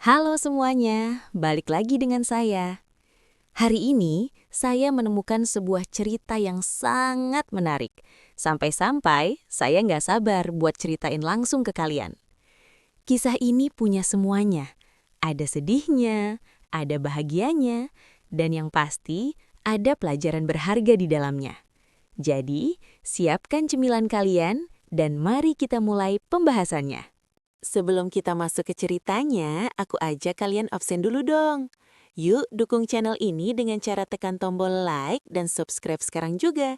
Halo semuanya, balik lagi dengan saya. Hari ini, saya menemukan sebuah cerita yang sangat menarik. Sampai-sampai, saya nggak sabar buat ceritain langsung ke kalian. Kisah ini punya semuanya. Ada sedihnya, ada bahagianya, dan yang pasti, ada pelajaran berharga di dalamnya. Jadi, siapkan cemilan kalian, dan mari kita mulai pembahasannya. Sebelum kita masuk ke ceritanya, aku ajak kalian absen dulu dong. Yuk dukung channel ini dengan cara tekan tombol like dan subscribe sekarang juga.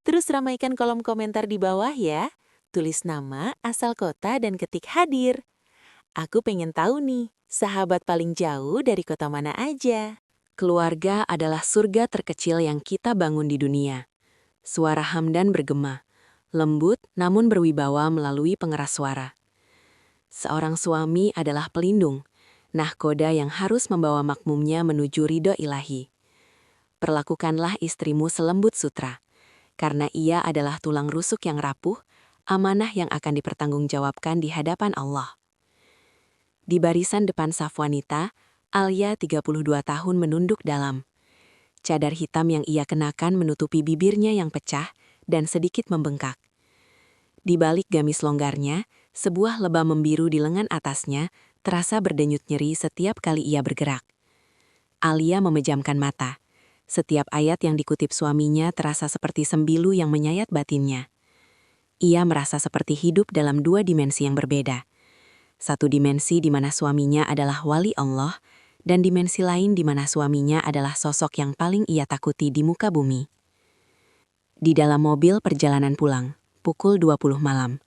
Terus ramaikan kolom komentar di bawah ya. Tulis nama, asal kota, dan ketik hadir. Aku pengen tahu nih, sahabat paling jauh dari kota mana aja? Keluarga adalah surga terkecil yang kita bangun di dunia. Suara Hamdan bergema, lembut namun berwibawa melalui pengeras suara. Seorang suami adalah pelindung, nahkoda yang harus membawa makmumnya menuju ridho ilahi. Perlakukanlah istrimu selembut sutra, karena ia adalah tulang rusuk yang rapuh, amanah yang akan dipertanggungjawabkan di hadapan Allah. Di barisan depan saf wanita, Alia 32 tahun menunduk dalam. Cadar hitam yang ia kenakan menutupi bibirnya yang pecah dan sedikit membengkak. Di balik gamis longgarnya, sebuah lebam membiru di lengan atasnya terasa berdenyut nyeri setiap kali ia bergerak. Alia memejamkan mata. Setiap ayat yang dikutip suaminya terasa seperti sembilu yang menyayat batinnya. Ia merasa seperti hidup dalam dua dimensi yang berbeda. Satu dimensi di mana suaminya adalah wali Allah, dan dimensi lain di mana suaminya adalah sosok yang paling ia takuti di muka bumi. Di dalam mobil perjalanan pulang, pukul 20 malam,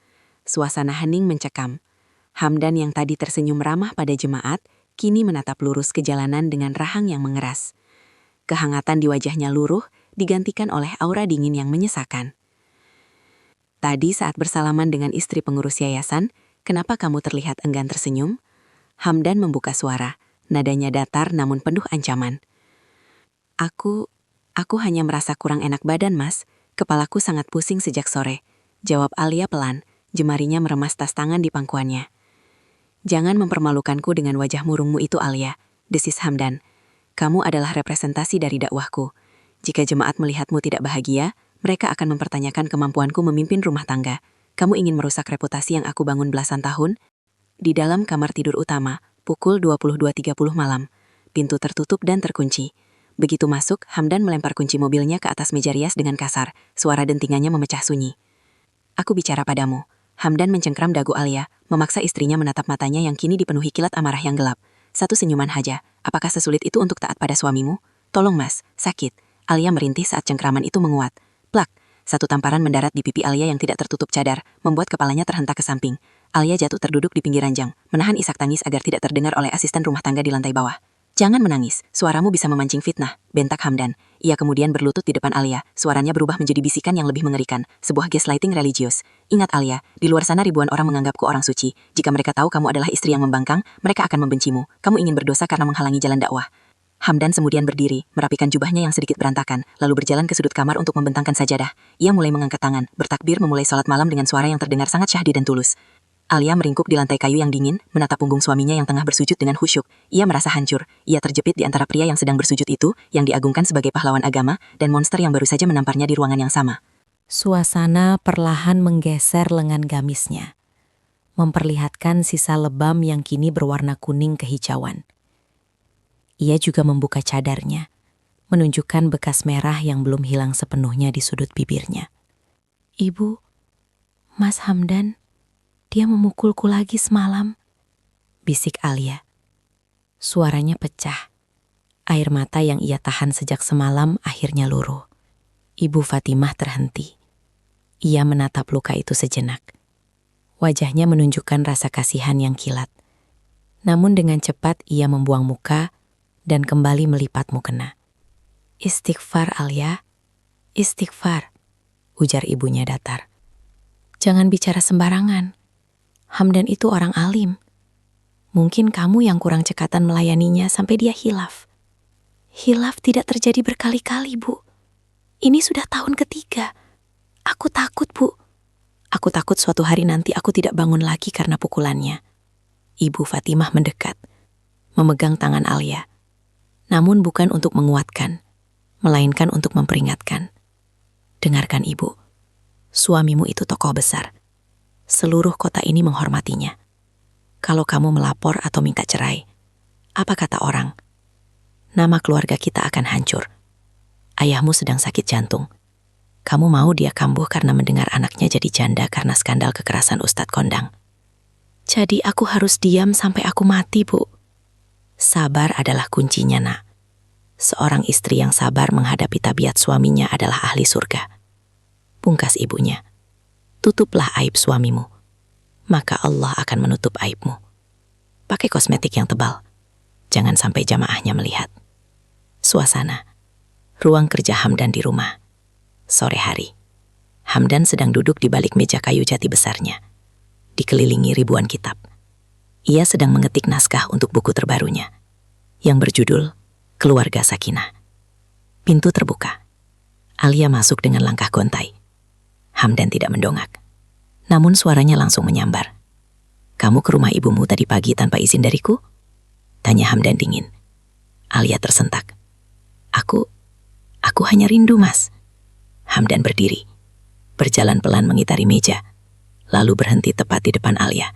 suasana hening mencekam. Hamdan yang tadi tersenyum ramah pada jemaat, kini menatap lurus ke jalanan dengan rahang yang mengeras. Kehangatan di wajahnya luruh, digantikan oleh aura dingin yang menyesakan. Tadi saat bersalaman dengan istri pengurus yayasan, kenapa kamu terlihat enggan tersenyum? Hamdan membuka suara, nadanya datar namun penuh ancaman. Aku hanya merasa kurang enak badan, Mas. Kepalaku sangat pusing sejak sore. Jawab Alia pelan, jemarinya meremas tas tangan di pangkuannya. Jangan mempermalukanku dengan wajah murungmu itu, Alia, desis Hamdan. Kamu adalah representasi dari dakwahku. Jika jemaat melihatmu tidak bahagia, mereka akan mempertanyakan kemampuanku memimpin rumah tangga. Kamu ingin merusak reputasi yang aku bangun belasan tahun? Di dalam kamar tidur utama, pukul 22.30 malam. Pintu tertutup dan terkunci. Begitu masuk, Hamdan melempar kunci mobilnya ke atas meja rias dengan kasar. Suara dentingannya memecah sunyi. Aku bicara padamu. Hamdan mencengkram dagu Alia, memaksa istrinya menatap matanya yang kini dipenuhi kilat amarah yang gelap. Satu senyuman haja. Apakah sesulit itu untuk taat pada suamimu? Tolong, Mas, sakit. Alia merintih saat cengkraman itu menguat. Plak. Satu tamparan mendarat di pipi Alia yang tidak tertutup cadar, membuat kepalanya terhentak ke samping. Alia jatuh terduduk di pinggir ranjang, menahan isak tangis agar tidak terdengar oleh asisten rumah tangga di lantai bawah. Jangan menangis, suaramu bisa memancing fitnah, bentak Hamdan. Ia kemudian berlutut di depan Alia, suaranya berubah menjadi bisikan yang lebih mengerikan, sebuah gaslighting religius. Ingat Alia, di luar sana ribuan orang menganggapku orang suci. Jika mereka tahu kamu adalah istri yang membangkang, mereka akan membencimu. Kamu ingin berdosa karena menghalangi jalan dakwah. Hamdan kemudian berdiri, merapikan jubahnya yang sedikit berantakan, lalu berjalan ke sudut kamar untuk membentangkan sajadah. Ia mulai mengangkat tangan, bertakbir memulai sholat malam dengan suara yang terdengar sangat syahdu dan tulus. Alia meringkuk di lantai kayu yang dingin, menatap punggung suaminya yang tengah bersujud dengan khusyuk. Ia merasa hancur. Ia terjepit di antara pria yang sedang bersujud itu, yang diagungkan sebagai pahlawan agama, dan monster yang baru saja menamparnya di ruangan yang sama. Suasana perlahan menggeser lengan gamisnya, memperlihatkan sisa lebam yang kini berwarna kuning kehijauan. Ia juga membuka cadarnya, menunjukkan bekas merah yang belum hilang sepenuhnya di sudut bibirnya. Ibu, Mas Hamdan, dia memukulku lagi semalam, bisik Alia. Suaranya pecah. Air mata yang ia tahan sejak semalam akhirnya luruh. Ibu Fatimah terhenti. Ia menatap luka itu sejenak. Wajahnya menunjukkan rasa kasihan yang kilat. Namun dengan cepat ia membuang muka dan kembali melipat mukena. Istighfar Alia, istighfar, ujar ibunya datar. Jangan bicara sembarangan. Hamdan itu orang alim. Mungkin kamu yang kurang cekatan melayaninya sampai dia hilaf. Hilaf tidak terjadi berkali-kali, Bu. Ini sudah tahun ketiga. Aku takut, Bu. Aku takut suatu hari nanti aku tidak bangun lagi karena pukulannya. Ibu Fatimah mendekat. memegang tangan Alia. Namun bukan untuk menguatkan, melainkan untuk memperingatkan. Dengarkan ibu, suamimu itu tokoh besar. Seluruh kota ini menghormatinya. Kalau kamu melapor atau minta cerai, apa kata orang? Nama keluarga kita akan hancur. Ayahmu sedang sakit jantung. Kamu mau dia kambuh karena mendengar anaknya jadi janda karena skandal kekerasan Ustadz Kondang. Jadi aku harus diam sampai aku mati, Bu. Sabar adalah kuncinya, nak. Seorang istri yang sabar menghadapi tabiat suaminya adalah ahli surga. Pungkas ibunya. Tutuplah aib suamimu, maka Allah akan menutup aibmu. Pakai kosmetik yang tebal. Jangan sampai jamaahnya melihat. Suasana. Ruang kerja Hamdan di rumah. Sore hari. Hamdan sedang duduk di balik meja kayu jati besarnya. Dikelilingi ribuan kitab. Ia sedang mengetik naskah untuk buku terbarunya, yang berjudul Keluarga Sakinah. Pintu terbuka. Alia masuk dengan langkah gontai. Hamdan tidak mendongak. Namun suaranya langsung menyambar. Kamu ke rumah ibumu tadi pagi tanpa izin dariku? Tanya Hamdan dingin. Alia tersentak. Aku hanya rindu, Mas. Hamdan berdiri. Berjalan pelan mengitari meja. Lalu berhenti tepat di depan Alia.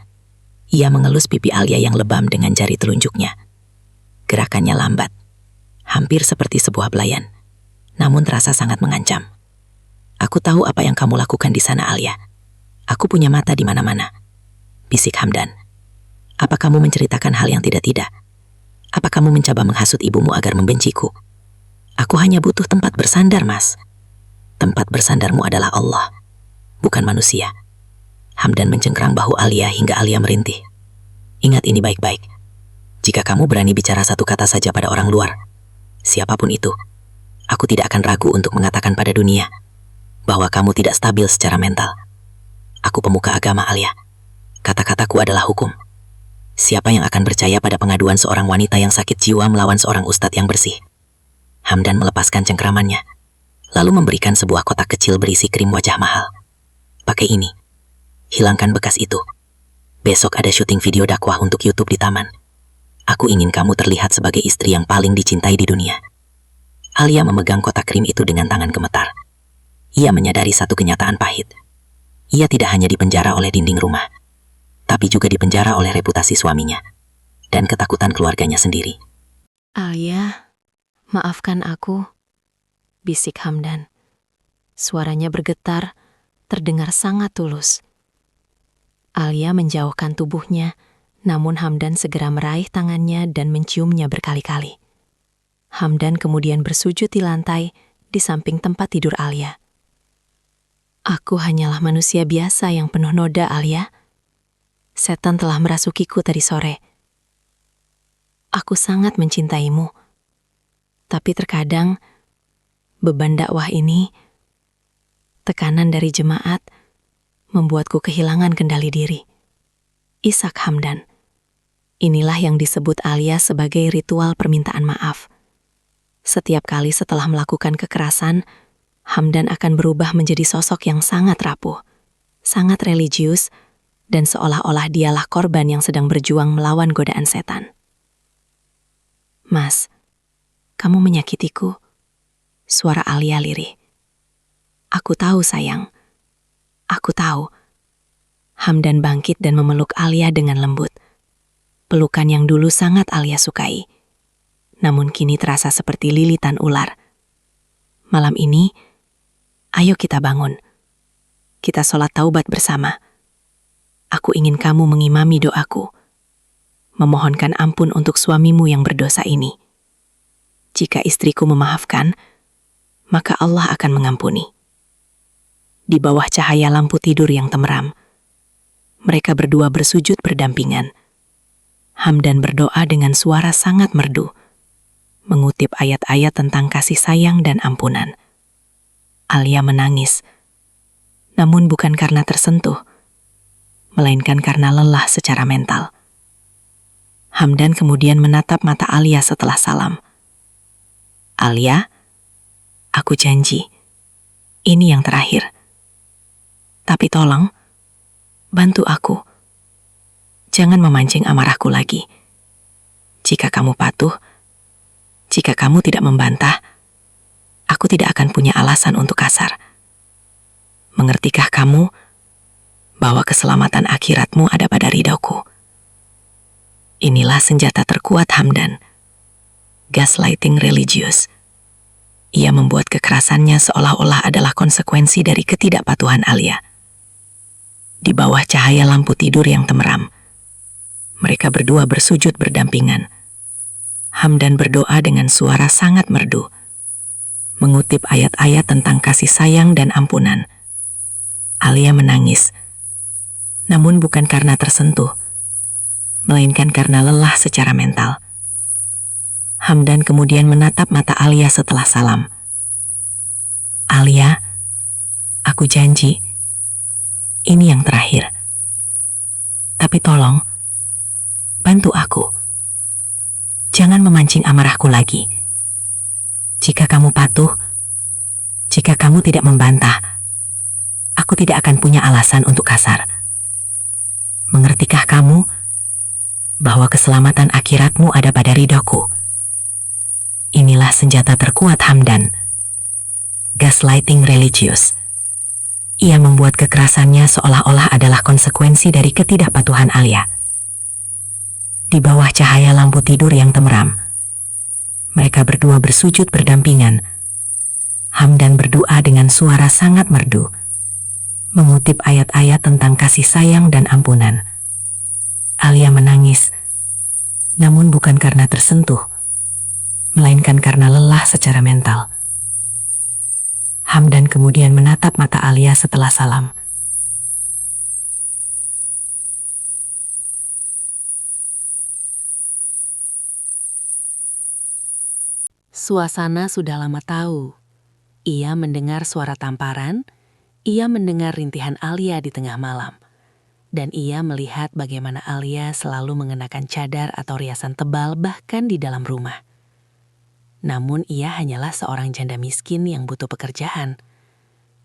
Ia mengelus pipi Alia yang lebam dengan jari telunjuknya. Gerakannya lambat. Hampir seperti sebuah belayan. Namun terasa sangat mengancam. Aku tahu apa yang kamu lakukan di sana, Alia. Aku punya mata di mana-mana. Bisik Hamdan. Apa kamu menceritakan hal yang tidak-tidak? Apa kamu mencoba menghasut ibumu agar membenciku? Aku hanya butuh tempat bersandar, Mas. Tempat bersandarmu adalah Allah, bukan manusia. Hamdan mencengkram bahu Alia hingga Alia merintih. Ingat ini baik-baik. Jika kamu berani bicara satu kata saja pada orang luar, siapapun itu, aku tidak akan ragu untuk mengatakan pada dunia bahwa kamu tidak stabil secara mental. Aku pemuka agama, Alia. Kata-kataku adalah hukum. Siapa yang akan percaya pada pengaduan seorang wanita yang sakit jiwa melawan seorang ustadz yang bersih? Hamdan melepaskan cengkramannya, lalu memberikan sebuah kotak kecil berisi krim wajah mahal. Pakai ini. Hilangkan bekas itu. Besok ada syuting video dakwah untuk YouTube di taman. Aku ingin kamu terlihat sebagai istri yang paling dicintai di dunia. Alia memegang kotak krim itu dengan tangan gemetar. Ia menyadari satu kenyataan pahit. Ia tidak hanya dipenjara oleh dinding rumah, tapi juga dipenjara oleh reputasi suaminya dan ketakutan keluarganya sendiri. Alia, maafkan aku, bisik Hamdan. Suaranya bergetar, terdengar sangat tulus. Alia menjauhkan tubuhnya, namun Hamdan segera meraih tangannya dan menciumnya berkali-kali. Hamdan kemudian bersujud di lantai di samping tempat tidur Alia. Aku hanyalah manusia biasa yang penuh noda, Alia. Setan telah merasukiku tadi sore. Aku sangat mencintaimu. Tapi terkadang, beban dakwah ini, tekanan dari jemaat, membuatku kehilangan kendali diri. Ishak Hamdan. Inilah yang disebut Alia sebagai ritual permintaan maaf. Setiap kali setelah melakukan kekerasan, Hamdan akan berubah menjadi sosok yang sangat rapuh, sangat religius, dan seolah-olah dialah korban yang sedang berjuang melawan godaan setan. Mas, kamu menyakitiku. Suara Alia lirih. Aku tahu, sayang. Aku tahu. Hamdan bangkit dan memeluk Alia dengan lembut. Pelukan yang dulu sangat Alia sukai, namun kini terasa seperti lilitan ular. Malam ini, ayo kita bangun. Kita sholat taubat bersama. Aku ingin kamu mengimami doaku, memohonkan ampun untuk suamimu yang berdosa ini. Jika istriku memaafkan, maka Allah akan mengampuni. Di bawah cahaya lampu tidur yang temeram, mereka berdua bersujud berdampingan. Hamdan berdoa dengan suara sangat merdu, mengutip ayat-ayat tentang kasih sayang dan ampunan. Alia menangis, namun bukan karena tersentuh, melainkan karena lelah secara mental. Hamdan kemudian menatap mata Alia setelah salam. Alia, aku janji, ini yang terakhir. Tapi tolong, bantu aku. Jangan memancing amarahku lagi. Jika kamu patuh, jika kamu tidak membantah, aku tidak akan punya alasan untuk kasar. Mengertikah kamu bahwa keselamatan akhiratmu ada pada ridhoku? Inilah senjata terkuat Hamdan. Gaslighting religius. Ia membuat kekerasannya seolah-olah adalah konsekuensi dari ketidakpatuhan Alia. Di bawah cahaya lampu tidur yang temeram, mereka berdua bersujud berdampingan. Hamdan berdoa dengan suara sangat merdu, mengutip ayat-ayat tentang kasih sayang dan ampunan. Alia menangis, namun bukan karena tersentuh, melainkan karena lelah secara mental. Hamdan kemudian menatap mata Alia setelah salam. Alia, aku janji, ini yang terakhir. Tapi tolong, bantu aku. Jangan memancing amarahku lagi. Jika kamu patuh, jika kamu tidak membantah, aku tidak akan punya alasan untuk kasar. Mengertikah kamu bahwa keselamatan akhiratmu ada pada ridhoku? Inilah senjata terkuat Hamdan. Gaslighting religius. Ia membuat kekerasannya seolah-olah adalah konsekuensi dari ketidakpatuhan Alia. Di bawah cahaya lampu tidur yang temeram, mereka berdua bersujud berdampingan. Hamdan berdoa dengan suara sangat merdu, mengutip ayat-ayat tentang kasih sayang dan ampunan. Alia menangis, namun bukan karena tersentuh, melainkan karena lelah secara mental. Hamdan kemudian menatap mata Alia setelah salam. Suasana sudah lama tahu. Ia mendengar suara tamparan, ia mendengar rintihan Alia di tengah malam. Dan ia melihat bagaimana Alia selalu mengenakan cadar atau riasan tebal bahkan di dalam rumah. Namun ia hanyalah seorang janda miskin yang butuh pekerjaan.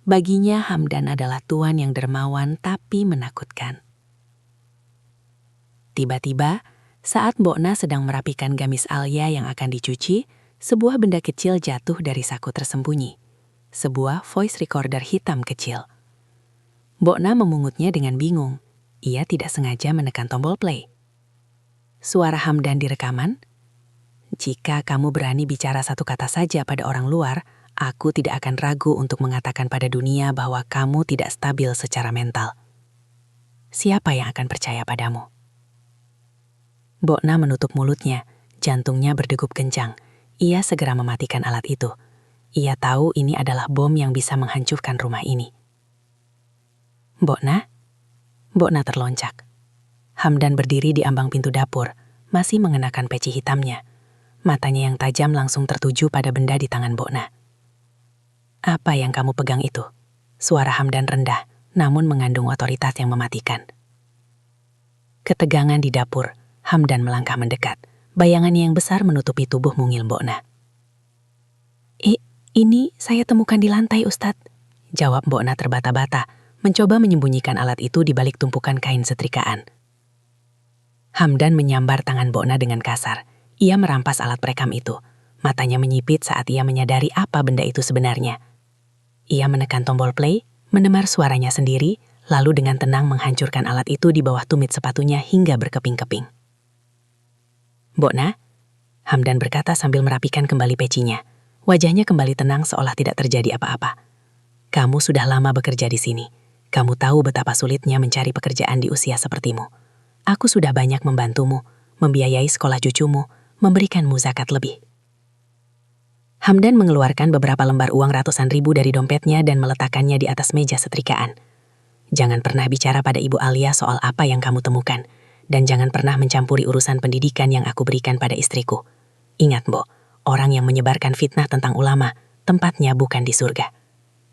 Baginya Hamdan adalah tuan yang dermawan tapi menakutkan. Tiba-tiba, saat Mbokna sedang merapikan gamis Alia yang akan dicuci, sebuah benda kecil jatuh dari saku tersembunyi. Sebuah voice recorder hitam kecil. Mbokna memungutnya dengan bingung. Ia tidak sengaja menekan tombol play. Suara Hamdan di rekaman, "Jika kamu berani bicara satu kata saja pada orang luar, aku tidak akan ragu untuk mengatakan pada dunia bahwa kamu tidak stabil secara mental. Siapa yang akan percaya padamu?" Mbokna menutup mulutnya, jantungnya berdegup kencang. Ia segera mematikan alat itu. Ia tahu ini adalah bom yang bisa menghancurkan rumah ini. "Mbokna?" Mbokna terloncat. Hamdan berdiri di ambang pintu dapur, masih mengenakan peci hitamnya. Matanya yang tajam langsung tertuju pada benda di tangan Mbokna. "Apa yang kamu pegang itu?" Suara Hamdan rendah, namun mengandung otoritas yang mematikan. Ketegangan di dapur, Hamdan melangkah mendekat. Bayangannya yang besar menutupi tubuh mungil Mbokna. Ini saya temukan di lantai, Ustadz," jawab Mbokna terbata-bata, mencoba menyembunyikan alat itu di balik tumpukan kain setrikaan. Hamdan menyambar tangan Mbokna dengan kasar. Ia merampas alat perekam itu. Matanya menyipit saat ia menyadari apa benda itu sebenarnya. Ia menekan tombol play, mendengar suaranya sendiri, lalu dengan tenang menghancurkan alat itu di bawah tumit sepatunya hingga berkeping-keping. "Mbokna?" Hamdan berkata sambil merapikan kembali pecinya. Wajahnya kembali tenang seolah tidak terjadi apa-apa. "Kamu sudah lama bekerja di sini. Kamu tahu betapa sulitnya mencari pekerjaan di usia sepertimu. Aku sudah banyak membantumu, membiayai sekolah cucumu, memberikanmu zakat lebih." Hamdan mengeluarkan beberapa lembar uang ratusan ribu dari dompetnya dan meletakkannya di atas meja setrikaan. "Jangan pernah bicara pada Ibu Alia soal apa yang kamu temukan, dan jangan pernah mencampuri urusan pendidikan yang aku berikan pada istriku. Ingat, Mbok, orang yang menyebarkan fitnah tentang ulama, tempatnya bukan di surga.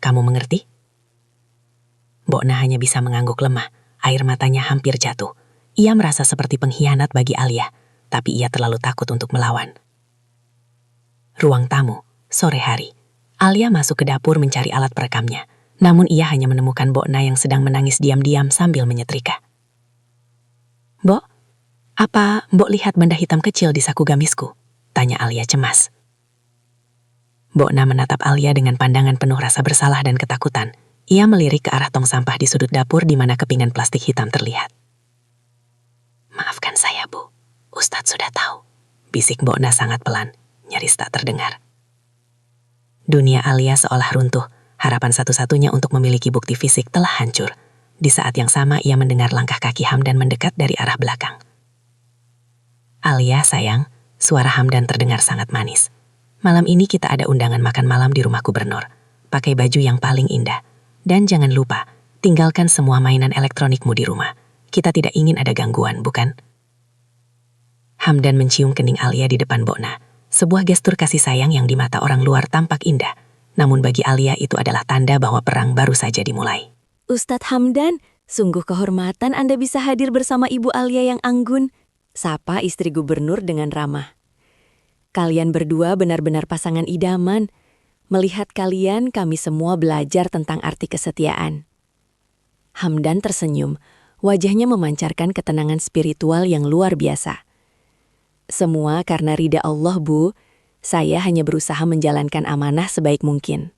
Kamu mengerti?" Mbokna hanya bisa mengangguk lemah, air matanya hampir jatuh. Ia merasa seperti pengkhianat bagi Alia, tapi ia terlalu takut untuk melawan. Ruang tamu, sore hari. Alia masuk ke dapur mencari alat perekamnya, namun ia hanya menemukan Mbokna yang sedang menangis diam-diam sambil menyetrika. "Mbok, Apa Mbok lihat benda hitam kecil di saku gamisku? Tanya Alia cemas. Bokna menatap Alia dengan pandangan penuh rasa bersalah dan ketakutan. Ia melirik ke arah tong sampah di sudut dapur di mana kepingan plastik hitam terlihat. Maafkan saya, Bu. Ustadz sudah tahu. Bisik Bokna sangat pelan, nyaris tak terdengar. Dunia Alia seolah runtuh. Harapan satu-satunya untuk memiliki bukti fisik telah hancur. Di saat yang sama ia mendengar langkah kaki Hamdan mendekat dari arah belakang. Alia, sayang, suara Hamdan terdengar sangat manis. Malam ini kita ada undangan makan malam di rumah gubernur. Pakai baju yang paling indah. Dan jangan lupa, tinggalkan semua mainan elektronikmu di rumah. Kita tidak ingin ada gangguan, bukan? Hamdan mencium kening Alia di depan Bokna. Sebuah gestur kasih sayang yang di mata orang luar tampak indah. Namun bagi Alia itu adalah tanda bahwa perang baru saja dimulai. Ustadz Hamdan, sungguh kehormatan Anda bisa hadir bersama Ibu Alia yang anggun. Sapa istri gubernur dengan ramah. Kalian berdua benar-benar pasangan idaman. Melihat kalian, kami semua belajar tentang arti kesetiaan. Hamdan tersenyum, wajahnya memancarkan ketenangan spiritual yang luar biasa. Semua karena ridha Allah, Bu. Saya hanya berusaha menjalankan amanah sebaik mungkin.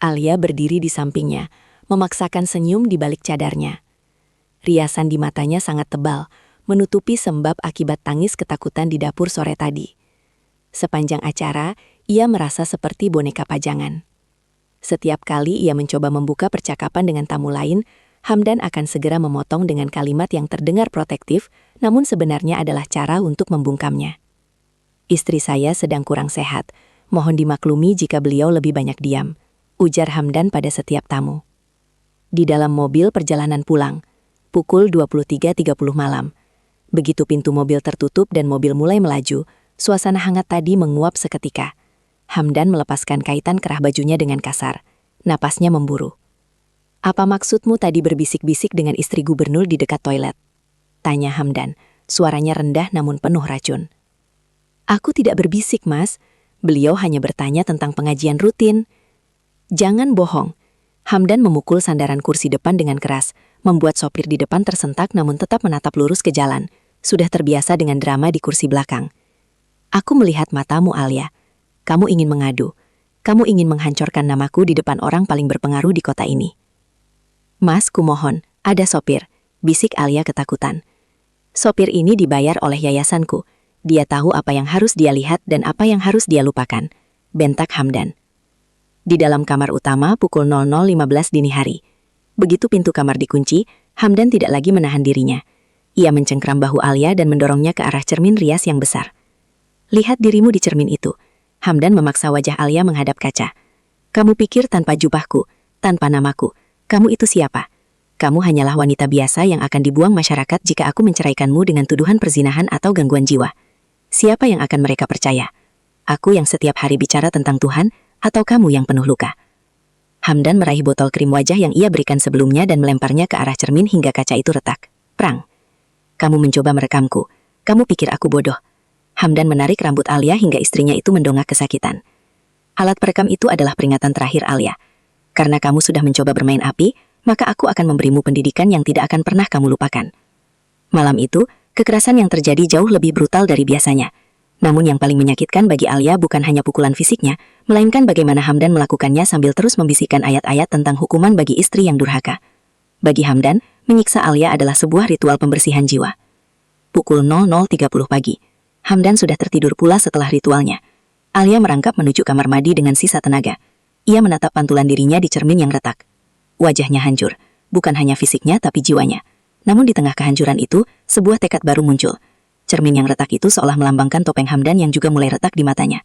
Alia berdiri di sampingnya, memaksakan senyum di balik cadarnya. Riasan di matanya sangat tebal, menutupi sembab akibat tangis ketakutan di dapur sore tadi. Sepanjang acara, ia merasa seperti boneka pajangan. Setiap kali ia mencoba membuka percakapan dengan tamu lain, Hamdan akan segera memotong dengan kalimat yang terdengar protektif, namun sebenarnya adalah cara untuk membungkamnya. Istri saya sedang kurang sehat, mohon dimaklumi jika beliau lebih banyak diam, ujar Hamdan pada setiap tamu. Di dalam mobil perjalanan pulang, pukul 23.30 malam. Begitu pintu mobil tertutup dan mobil mulai melaju, suasana hangat tadi menguap seketika. Hamdan melepaskan kaitan kerah bajunya dengan kasar. Napasnya memburu. Apa maksudmu tadi berbisik-bisik dengan istri gubernur di dekat toilet? Tanya Hamdan, suaranya rendah namun penuh racun. Aku tidak berbisik, Mas. Beliau hanya bertanya tentang pengajian rutin. Jangan bohong. Hamdan memukul sandaran kursi depan dengan keras, membuat sopir di depan tersentak namun tetap menatap lurus ke jalan. Sudah terbiasa dengan drama di kursi belakang. Aku melihat matamu, Alia. Kamu ingin mengadu. Kamu ingin menghancurkan namaku di depan orang paling berpengaruh di kota ini. Mas, kumohon, ada sopir, bisik Alia ketakutan. Sopir ini dibayar oleh yayasanku. Dia tahu apa yang harus dia lihat dan apa yang harus dia lupakan. Bentak Hamdan. Di dalam kamar utama pukul 00.15 dini hari. Begitu pintu kamar dikunci, Hamdan tidak lagi menahan dirinya. Ia mencengkram bahu Alia dan mendorongnya ke arah cermin rias yang besar. Lihat dirimu di cermin itu. Hamdan memaksa wajah Alia menghadap kaca. Kamu pikir tanpa jubahku, tanpa namaku, kamu itu siapa? Kamu hanyalah wanita biasa yang akan dibuang masyarakat jika aku menceraikanmu dengan tuduhan perzinahan atau gangguan jiwa. Siapa yang akan mereka percaya? Aku yang setiap hari bicara tentang Tuhan, atau kamu yang penuh luka? Hamdan meraih botol krim wajah yang ia berikan sebelumnya dan melemparnya ke arah cermin hingga kaca itu retak. Prang. Kamu mencoba merekamku. Kamu pikir aku bodoh. Hamdan menarik rambut Alia hingga istrinya itu mendongak kesakitan. Alat perekam itu adalah peringatan terakhir Alia. Karena kamu sudah mencoba bermain api, maka aku akan memberimu pendidikan yang tidak akan pernah kamu lupakan. Malam itu, kekerasan yang terjadi jauh lebih brutal dari biasanya. Namun yang paling menyakitkan bagi Alia bukan hanya pukulan fisiknya, melainkan bagaimana Hamdan melakukannya sambil terus membisikkan ayat-ayat tentang hukuman bagi istri yang durhaka. Bagi Hamdan, menyiksa Alia adalah sebuah ritual pembersihan jiwa. Pukul 00.30 pagi. Hamdan sudah tertidur pula setelah ritualnya. Alia merangkap menuju kamar mandi dengan sisa tenaga. Ia menatap pantulan dirinya di cermin yang retak. Wajahnya hancur, bukan hanya fisiknya tapi jiwanya. Namun di tengah kehancuran itu, sebuah tekad baru muncul. Cermin yang retak itu seolah melambangkan topeng Hamdan yang juga mulai retak di matanya.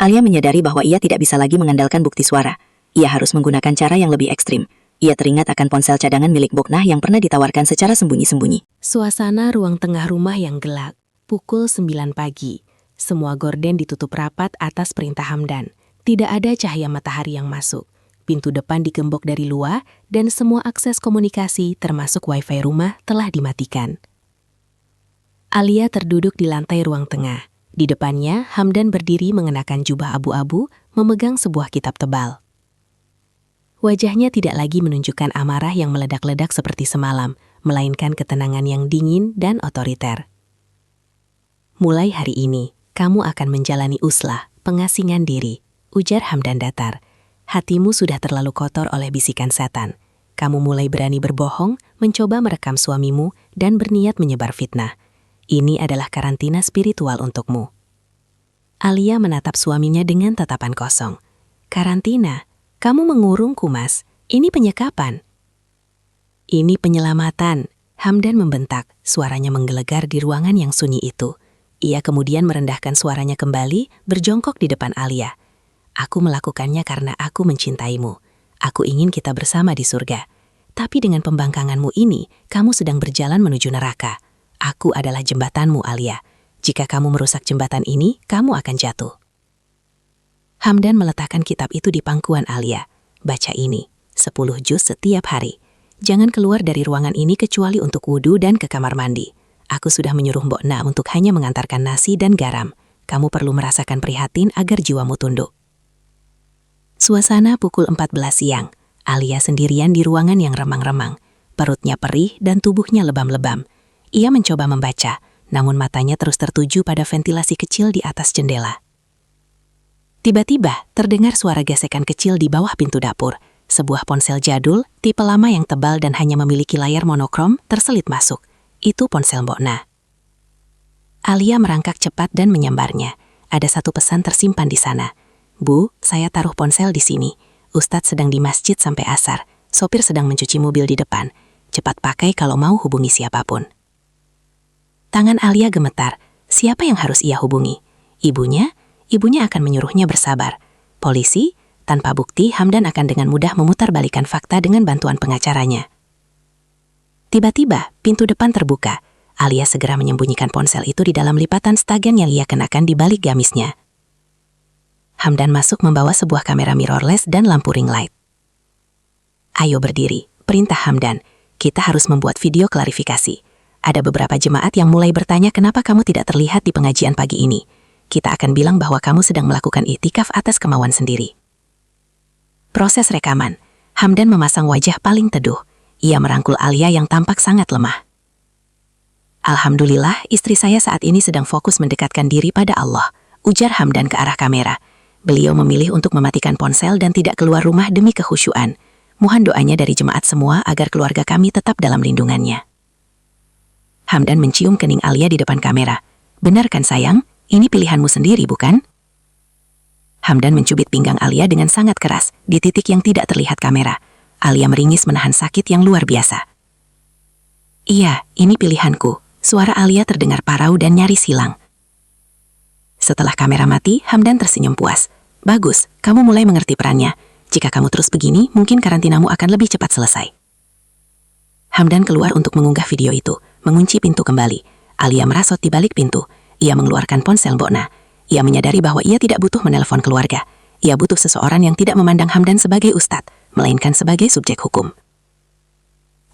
Alia menyadari bahwa ia tidak bisa lagi mengandalkan bukti suara. Ia harus menggunakan cara yang lebih ekstrim. Ia teringat akan ponsel cadangan milik Bokna yang pernah ditawarkan secara sembunyi-sembunyi. Suasana ruang tengah rumah yang gelap. Pukul 9 pagi. Semua gorden ditutup rapat atas perintah Hamdan. Tidak ada cahaya matahari yang masuk. Pintu depan digembok dari luar dan semua akses komunikasi termasuk wifi rumah telah dimatikan. Alia terduduk di lantai ruang tengah. Di depannya, Hamdan berdiri mengenakan jubah abu-abu, memegang sebuah kitab tebal. Wajahnya tidak lagi menunjukkan amarah yang meledak-ledak seperti semalam, melainkan ketenangan yang dingin dan otoriter. Mulai hari ini, kamu akan menjalani uslah, pengasingan diri, ujar Hamdan datar. Hatimu sudah terlalu kotor oleh bisikan setan. Kamu mulai berani berbohong, mencoba merekam suamimu, dan berniat menyebar fitnah. Ini adalah karantina spiritual untukmu. Alia menatap suaminya dengan tatapan kosong. Karantina? Kamu mengurungku, Mas. Ini penyekapan. Ini penyelamatan. Hamdan membentak, suaranya menggelegar di ruangan yang sunyi itu. Ia kemudian merendahkan suaranya kembali, berjongkok di depan Alia. Aku melakukannya karena aku mencintaimu. Aku ingin kita bersama di surga. Tapi dengan pembangkanganmu ini, kamu sedang berjalan menuju neraka. Aku adalah jembatanmu, Alia. Jika kamu merusak jembatan ini, kamu akan jatuh. Hamdan meletakkan kitab itu di pangkuan Alia. Baca ini, 10 juz setiap hari. Jangan keluar dari ruangan ini kecuali untuk wudhu dan ke kamar mandi. Aku sudah menyuruh Mbok Na untuk hanya mengantarkan nasi dan garam. Kamu perlu merasakan prihatin agar jiwamu tunduk. Suasana pukul 14 siang. Alia sendirian di ruangan yang remang-remang. Perutnya perih dan tubuhnya lebam-lebam. Ia mencoba membaca, namun matanya terus tertuju pada ventilasi kecil di atas jendela. Tiba-tiba terdengar suara gesekan kecil di bawah pintu dapur. Sebuah ponsel jadul, tipe lama yang tebal dan hanya memiliki layar monokrom, terselip masuk. Itu ponsel Mbok Na. Alia merangkak cepat dan menyambarnya. Ada satu pesan tersimpan di sana. Bu, saya taruh ponsel di sini. Ustadz sedang di masjid sampai asar. Sopir sedang mencuci mobil di depan. Cepat pakai kalau mau hubungi siapapun. Tangan Alia gemetar. Siapa yang harus ia hubungi? Ibunya? Ibunya akan menyuruhnya bersabar. Polisi? Tanpa bukti, Hamdan akan dengan mudah memutarbalikkan fakta dengan bantuan pengacaranya. Tiba-tiba, pintu depan terbuka. Alia segera menyembunyikan ponsel itu di dalam lipatan stagen yang ia kenakan di balik gamisnya. Hamdan masuk membawa sebuah kamera mirrorless dan lampu ring light. Ayo berdiri, perintah Hamdan. Kita harus membuat video klarifikasi. Ada beberapa jemaat yang mulai bertanya kenapa kamu tidak terlihat di pengajian pagi ini. Kita akan bilang bahwa kamu sedang melakukan iktikaf atas kemauan sendiri. Proses rekaman. Hamdan memasang wajah paling teduh. Ia merangkul Alia yang tampak sangat lemah. Alhamdulillah, istri saya saat ini sedang fokus mendekatkan diri pada Allah, ujar Hamdan ke arah kamera. Beliau memilih untuk mematikan ponsel dan tidak keluar rumah demi kekhusyuan. Mohon doanya dari jemaat semua agar keluarga kami tetap dalam lindungannya. Hamdan mencium kening Alia di depan kamera. Benar kan sayang? Ini pilihanmu sendiri, bukan? Hamdan mencubit pinggang Alia dengan sangat keras, di titik yang tidak terlihat kamera. Alia meringis menahan sakit yang luar biasa. Iya, ini pilihanku. Suara Alia terdengar parau dan nyaris hilang. Setelah kamera mati, Hamdan tersenyum puas. Bagus, kamu mulai mengerti perannya. Jika kamu terus begini, mungkin karantinamu akan lebih cepat selesai. Hamdan keluar untuk mengunggah video itu, mengunci pintu kembali. Alia merasot di balik pintu. Ia mengeluarkan ponsel Mbok Na. Ia menyadari bahwa ia tidak butuh menelpon keluarga. Ia butuh seseorang yang tidak memandang Hamdan sebagai ustadz, melainkan sebagai subjek hukum.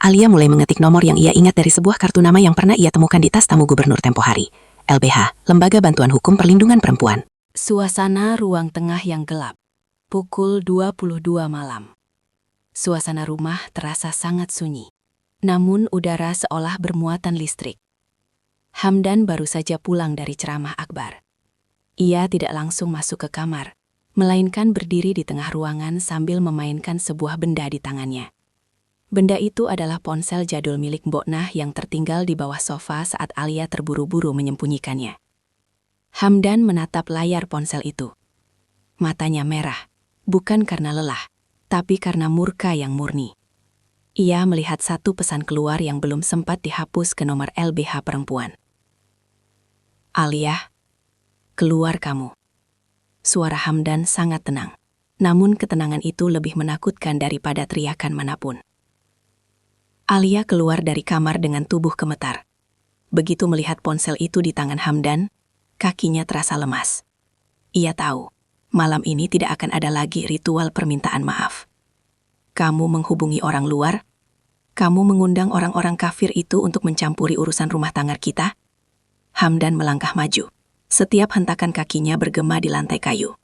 Alia mulai mengetik nomor yang ia ingat dari sebuah kartu nama yang pernah ia temukan di tas tamu gubernur tempo hari. LBH, Lembaga Bantuan Hukum Perlindungan Perempuan. Suasana ruang tengah yang gelap. Pukul 22 malam. Suasana rumah terasa sangat sunyi. Namun udara seolah bermuatan listrik. Hamdan baru saja pulang dari ceramah akbar. Ia tidak langsung masuk ke kamar, melainkan berdiri di tengah ruangan sambil memainkan sebuah benda di tangannya. Benda itu adalah ponsel jadul milik Mbok Nah yang tertinggal di bawah sofa saat Alia terburu-buru menyembunyikannya. Hamdan menatap layar ponsel itu. Matanya merah, bukan karena lelah, tapi karena murka yang murni. Ia melihat satu pesan keluar yang belum sempat dihapus ke nomor LBH perempuan. Alia, keluar kamu. Suara Hamdan sangat tenang, namun ketenangan itu lebih menakutkan daripada teriakan manapun. Alia keluar dari kamar dengan tubuh gemetar. Begitu melihat ponsel itu di tangan Hamdan, kakinya terasa lemas. Ia tahu, malam ini tidak akan ada lagi ritual permintaan maaf. Kamu menghubungi orang luar? Kamu mengundang orang-orang kafir itu untuk mencampuri urusan rumah tangga kita? Hamdan melangkah maju. Setiap hentakan kakinya bergema di lantai kayu.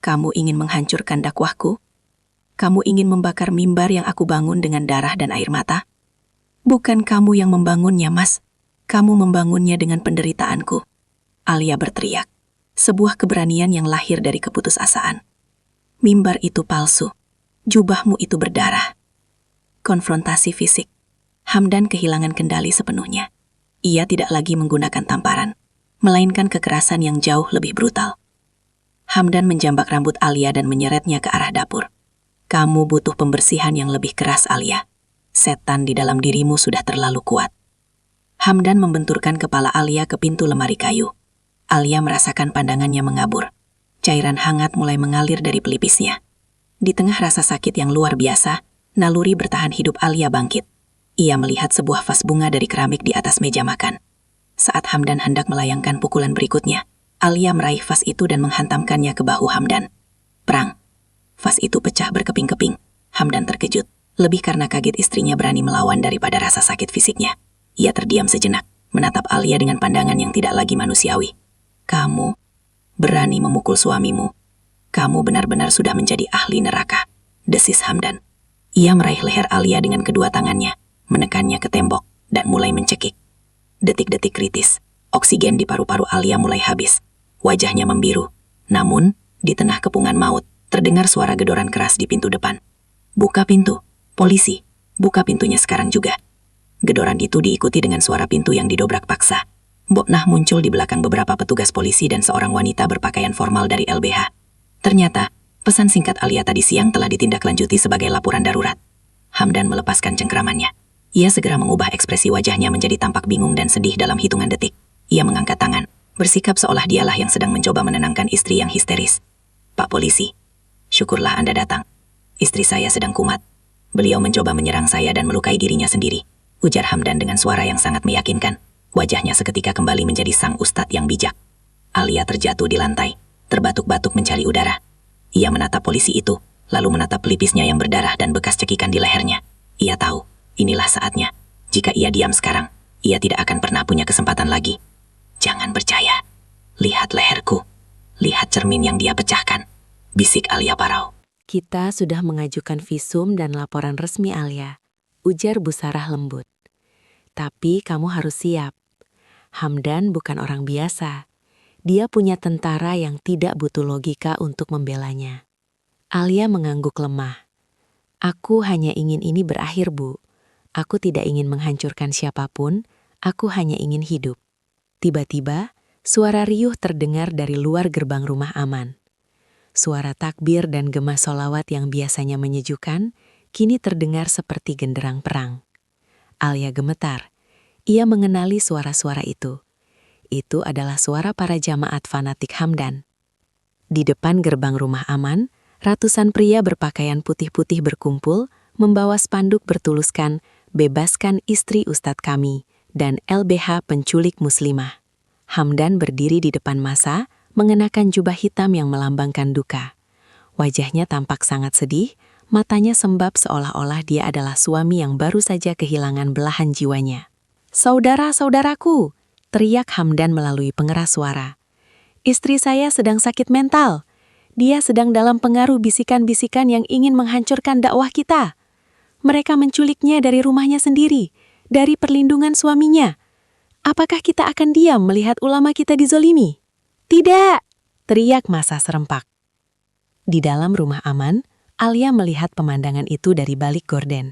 Kamu ingin menghancurkan dakwahku? Kamu ingin membakar mimbar yang aku bangun dengan darah dan air mata? Bukan kamu yang membangunnya, Mas. Kamu membangunnya dengan penderitaanku. Alia berteriak. Sebuah keberanian yang lahir dari keputusasaan. Mimbar itu palsu. Jubahmu itu berdarah. Konfrontasi fisik. Hamdan kehilangan kendali sepenuhnya. Ia tidak lagi menggunakan tamparan, melainkan kekerasan yang jauh lebih brutal. Hamdan menjambak rambut Alia dan menyeretnya ke arah dapur. Kamu butuh pembersihan yang lebih keras, Alia. Setan di dalam dirimu sudah terlalu kuat. Hamdan membenturkan kepala Alia ke pintu lemari kayu. Alia merasakan pandangannya mengabur. Cairan hangat mulai mengalir dari pelipisnya. Di tengah rasa sakit yang luar biasa, naluri bertahan hidup Alia bangkit. Ia melihat sebuah vas bunga dari keramik di atas meja makan. Saat Hamdan hendak melayangkan pukulan berikutnya, Alia meraih vas itu dan menghantamkannya ke bahu Hamdan. Perang. Vas itu pecah berkeping-keping. Hamdan terkejut, lebih karena kaget istrinya berani melawan daripada rasa sakit fisiknya. Ia terdiam sejenak, menatap Alia dengan pandangan yang tidak lagi manusiawi. Kamu berani memukul suamimu. Kamu benar-benar sudah menjadi ahli neraka, desis Hamdan. Ia meraih leher Alia dengan kedua tangannya, menekannya ke tembok, dan mulai mencekik. Detik-detik kritis, oksigen di paru-paru Alia mulai habis. Wajahnya membiru. Namun, di tengah kepungan maut, terdengar suara gedoran keras di pintu depan. Buka pintu, polisi, buka pintunya sekarang juga. Gedoran itu diikuti dengan suara pintu yang didobrak paksa. Boknah muncul di belakang beberapa petugas polisi dan seorang wanita berpakaian formal dari LBH. Ternyata, pesan singkat Alia tadi siang telah ditindaklanjuti sebagai laporan darurat. Hamdan melepaskan cengkramannya. Ia segera mengubah ekspresi wajahnya menjadi tampak bingung dan sedih dalam hitungan detik. Ia mengangkat tangan, bersikap seolah dialah yang sedang mencoba menenangkan istri yang histeris. Pak polisi, syukurlah Anda datang. Istri saya sedang kumat. Beliau mencoba menyerang saya dan melukai dirinya sendiri, ujar Hamdan dengan suara yang sangat meyakinkan. Wajahnya seketika kembali menjadi sang ustadz yang bijak. Alia terjatuh di lantai, terbatuk-batuk mencari udara. Ia menatap polisi itu, lalu menatap pelipisnya yang berdarah dan bekas cekikan di lehernya. Ia tahu, inilah saatnya. Jika ia diam sekarang, ia tidak akan pernah punya kesempatan lagi. Jangan percaya. Lihat leherku. Lihat cermin yang dia pecahkan. Bisik Alia parau. Kita sudah mengajukan visum dan laporan resmi Alia, ujar Bu Sarah lembut. Tapi kamu harus siap. Hamdan bukan orang biasa. Dia punya tentara yang tidak butuh logika untuk membelanya. Alia mengangguk lemah. Aku hanya ingin ini berakhir, Bu. Aku tidak ingin menghancurkan siapapun, aku hanya ingin hidup. Tiba-tiba, suara riuh terdengar dari luar gerbang rumah aman. Suara takbir dan gema sholawat yang biasanya menyejukkan, kini terdengar seperti genderang perang. Alia gemetar. Ia mengenali suara-suara itu. Itu adalah suara para jamaat fanatik Hamdan. Di depan gerbang rumah aman, ratusan pria berpakaian putih-putih berkumpul, membawa spanduk bertuliskan, "Bebaskan istri Ustadz kami," dan LBH penculik muslimah. Hamdan berdiri di depan massa, mengenakan jubah hitam yang melambangkan duka. Wajahnya tampak sangat sedih, matanya sembab seolah-olah dia adalah suami yang baru saja kehilangan belahan jiwanya. "Saudara-saudaraku!" teriak Hamdan melalui pengeras suara. "Istri saya sedang sakit mental. Dia sedang dalam pengaruh bisikan-bisikan yang ingin menghancurkan dakwah kita. Mereka menculiknya dari rumahnya sendiri, dari perlindungan suaminya. Apakah kita akan diam melihat ulama kita dizolimi?" "Tidak!" teriak massa serempak. Di dalam rumah aman, Alia melihat pemandangan itu dari balik gorden.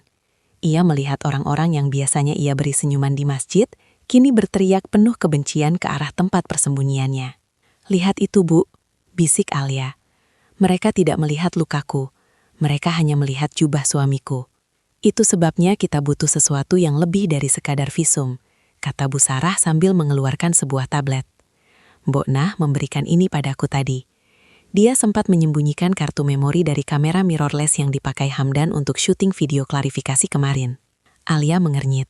Ia melihat orang-orang yang biasanya ia beri senyuman di masjid, kini berteriak penuh kebencian ke arah tempat persembunyiannya. "Lihat itu, Bu," bisik Alia. "Mereka tidak melihat lukaku. Mereka hanya melihat jubah suamiku. Itu sebabnya kita butuh sesuatu yang lebih dari sekadar visum," kata Bu Sarah sambil mengeluarkan sebuah tablet. "Boknah memberikan ini padaku tadi." Dia sempat menyembunyikan kartu memori dari kamera mirrorless yang dipakai Hamdan untuk syuting video klarifikasi kemarin. Alia mengernyit.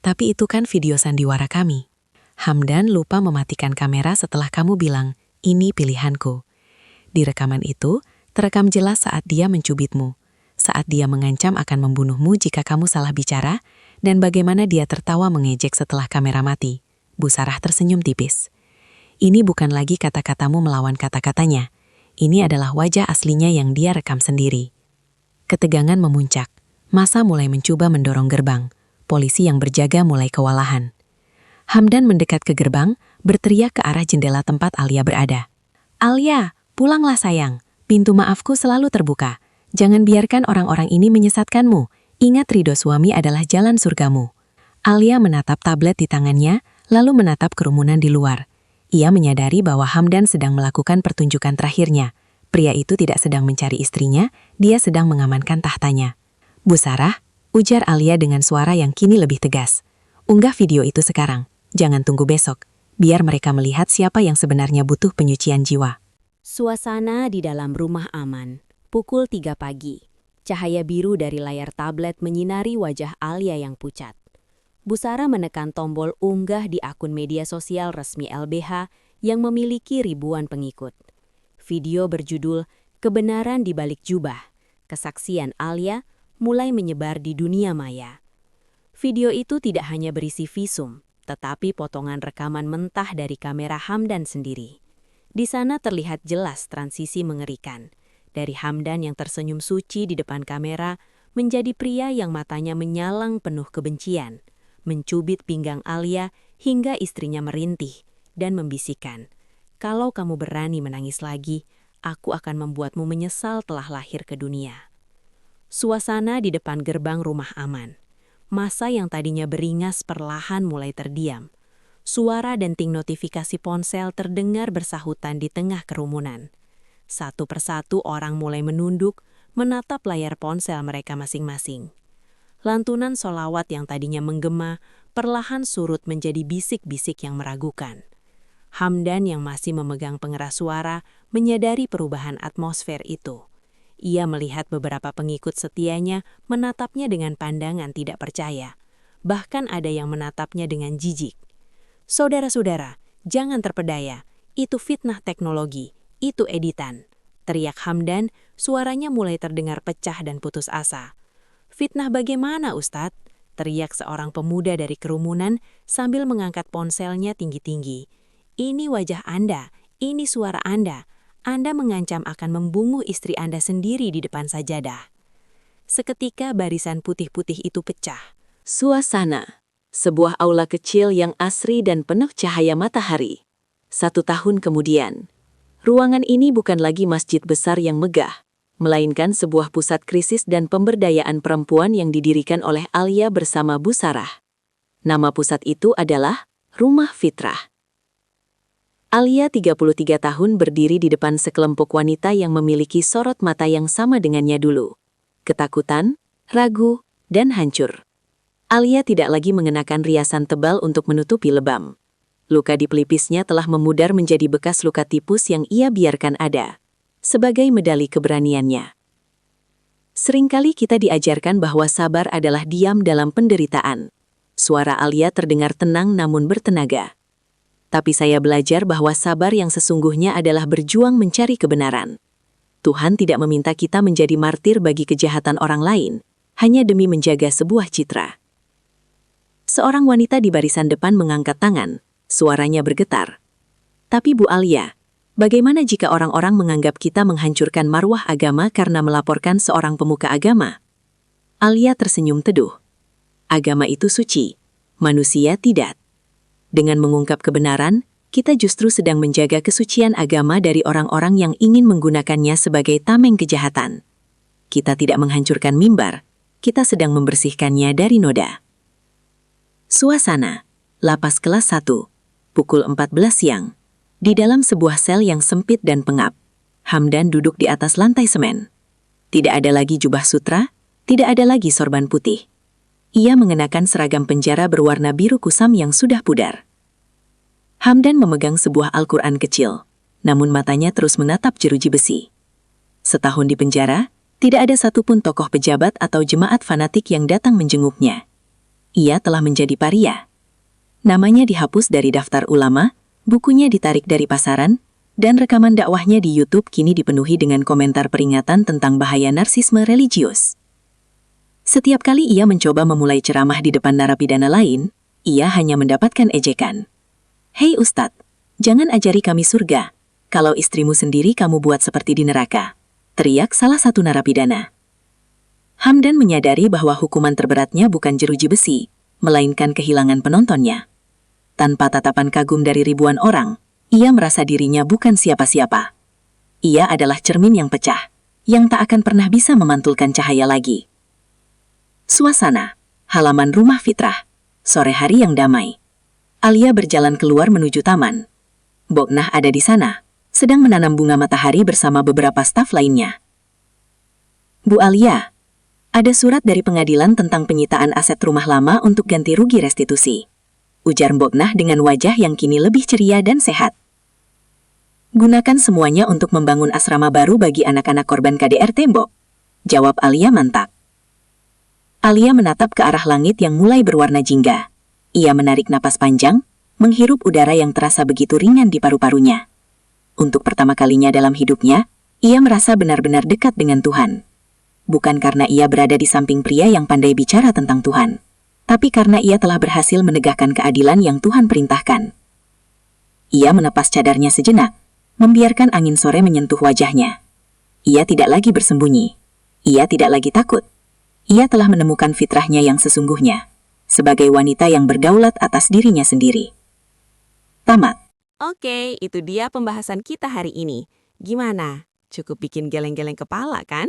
"Tapi itu kan video sandiwara kami. Hamdan lupa mematikan kamera setelah kamu bilang, 'Ini pilihanku.' Di rekaman itu, terekam jelas saat dia mencubitmu, saat dia mengancam akan membunuhmu jika kamu salah bicara, dan bagaimana dia tertawa mengejek setelah kamera mati." Bu Sarah tersenyum tipis. "Ini bukan lagi kata-katamu melawan kata-katanya. Ini adalah wajah aslinya yang dia rekam sendiri." Ketegangan memuncak. Massa mulai mencoba mendorong gerbang. Polisi yang berjaga mulai kewalahan. Hamdan mendekat ke gerbang, berteriak ke arah jendela tempat Alia berada. "Alia, pulanglah sayang. Pintu maafku selalu terbuka. Jangan biarkan orang-orang ini menyesatkanmu. Ingat ridho suami adalah jalan surgamu." Alia menatap tablet di tangannya, lalu menatap kerumunan di luar. Ia menyadari bahwa Hamdan sedang melakukan pertunjukan terakhirnya. Pria itu tidak sedang mencari istrinya, dia sedang mengamankan tahtanya. "Bu Sarah," ujar Alia dengan suara yang kini lebih tegas. "Unggah video itu sekarang. Jangan tunggu besok. Biar mereka melihat siapa yang sebenarnya butuh penyucian jiwa." Suasana di dalam rumah aman. Pukul 3 pagi. Cahaya biru dari layar tablet menyinari wajah Alia yang pucat. Bu Sarah menekan tombol unggah di akun media sosial resmi LBH yang memiliki ribuan pengikut. Video berjudul "Kebenaran di Balik Jubah", kesaksian Alia mulai menyebar di dunia maya. Video itu tidak hanya berisi visum, tetapi potongan rekaman mentah dari kamera Hamdan sendiri. Di sana terlihat jelas transisi mengerikan. Dari Hamdan yang tersenyum suci di depan kamera, menjadi pria yang matanya menyalang penuh kebencian, mencubit pinggang Alia hingga istrinya merintih dan membisikkan, "Kalau kamu berani menangis lagi, aku akan membuatmu menyesal telah lahir ke dunia." Suasana di depan gerbang rumah aman. Masa yang tadinya beringas perlahan mulai terdiam. Suara denting notifikasi ponsel terdengar bersahutan di tengah kerumunan. Satu persatu orang mulai menunduk, menatap layar ponsel mereka masing-masing. Lantunan sholawat yang tadinya menggema, perlahan surut menjadi bisik-bisik yang meragukan. Hamdan yang masih memegang pengeras suara menyadari perubahan atmosfer itu. Ia melihat beberapa pengikut setianya menatapnya dengan pandangan tidak percaya. Bahkan ada yang menatapnya dengan jijik. "Saudara-saudara, jangan terpedaya. Itu fitnah teknologi. Itu editan," teriak Hamdan, suaranya mulai terdengar pecah dan putus asa. "Fitnah bagaimana, Ustadz?" teriak seorang pemuda dari kerumunan sambil mengangkat ponselnya tinggi-tinggi. "Ini wajah Anda, ini suara Anda. Anda mengancam akan membunuh istri Anda sendiri di depan sajadah." Seketika barisan putih-putih itu pecah. Suasana. Sebuah aula kecil yang asri dan penuh cahaya matahari. 1 tahun kemudian, ruangan ini bukan lagi masjid besar yang megah, melainkan sebuah pusat krisis dan pemberdayaan perempuan yang didirikan oleh Alia bersama Bu Sarah. Nama pusat itu adalah Rumah Fitrah. Alia 33 tahun berdiri di depan sekelompok wanita yang memiliki sorot mata yang sama dengannya dulu. Ketakutan, ragu, dan hancur. Alia tidak lagi mengenakan riasan tebal untuk menutupi lebam. Luka di pelipisnya telah memudar menjadi bekas luka tipus yang ia biarkan ada, sebagai medali keberaniannya. Seringkali kita diajarkan bahwa sabar adalah diam dalam penderitaan. Suara Alia terdengar tenang namun bertenaga. Tapi saya belajar bahwa sabar yang sesungguhnya adalah berjuang mencari kebenaran. Tuhan tidak meminta kita menjadi martir bagi kejahatan orang lain, hanya demi menjaga sebuah citra. Seorang wanita di barisan depan mengangkat tangan, suaranya bergetar. "Tapi Bu Alia, bagaimana jika orang-orang menganggap kita menghancurkan marwah agama karena melaporkan seorang pemuka agama?" Alia tersenyum teduh. "Agama itu suci, manusia tidak. Dengan mengungkap kebenaran, kita justru sedang menjaga kesucian agama dari orang-orang yang ingin menggunakannya sebagai tameng kejahatan. Kita tidak menghancurkan mimbar, kita sedang membersihkannya dari noda." Suasana. Lapas kelas 1. Pukul 14 siang. Di dalam sebuah sel yang sempit dan pengap, Hamdan duduk di atas lantai semen. Tidak ada lagi jubah sutra, tidak ada lagi sorban putih. Ia mengenakan seragam penjara berwarna biru kusam yang sudah pudar. Hamdan memegang sebuah Al-Quran kecil, namun matanya terus menatap jeruji besi. Setahun di penjara, tidak ada satupun tokoh pejabat atau jemaat fanatik yang datang menjenguknya. Ia telah menjadi paria. Namanya dihapus dari daftar ulama, bukunya ditarik dari pasaran, dan rekaman dakwahnya di YouTube kini dipenuhi dengan komentar peringatan tentang bahaya narsisme religius. Setiap kali ia mencoba memulai ceramah di depan narapidana lain, ia hanya mendapatkan ejekan. "Hei Ustadz, jangan ajari kami surga. Kalau istrimu sendiri kamu buat seperti di neraka," teriak salah satu narapidana. Hamdan menyadari bahwa hukuman terberatnya bukan jeruji besi, melainkan kehilangan penontonnya. Tanpa tatapan kagum dari ribuan orang, ia merasa dirinya bukan siapa-siapa. Ia adalah cermin yang pecah, yang tak akan pernah bisa memantulkan cahaya lagi. Suasana, halaman rumah Fitrah, sore hari yang damai. Alia berjalan keluar menuju taman. Boknah ada di sana, sedang menanam bunga matahari bersama beberapa staf lainnya. Bu Alia, ada surat dari pengadilan tentang penyitaan aset rumah lama untuk ganti rugi restitusi. Ujar Boknah dengan wajah yang kini lebih ceria dan sehat. Gunakan semuanya untuk membangun asrama baru bagi anak-anak korban KDRT, Mbok. Jawab Alia mantap. Alia menatap ke arah langit yang mulai berwarna jingga. Ia menarik napas panjang, menghirup udara yang terasa begitu ringan di paru-parunya. Untuk pertama kalinya dalam hidupnya, ia merasa benar-benar dekat dengan Tuhan. Bukan karena ia berada di samping pria yang pandai bicara tentang Tuhan, tapi karena ia telah berhasil menegakkan keadilan yang Tuhan perintahkan. Ia melepas cadarnya sejenak, membiarkan angin sore menyentuh wajahnya. Ia tidak lagi bersembunyi. Ia tidak lagi takut. Ia telah menemukan fitrahnya yang sesungguhnya, sebagai wanita yang berdaulat atas dirinya sendiri. Tamat. Oke, itu dia pembahasan kita hari ini. Gimana? Cukup bikin geleng-geleng kepala, kan?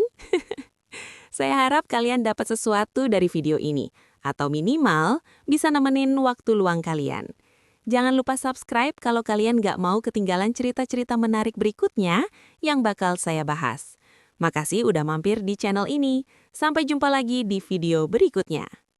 Saya harap kalian dapat sesuatu dari video ini, atau minimal bisa nemenin waktu luang kalian. Jangan lupa subscribe kalau kalian nggak mau ketinggalan cerita-cerita menarik berikutnya yang bakal saya bahas. Makasih udah mampir di channel ini. Sampai jumpa lagi di video berikutnya.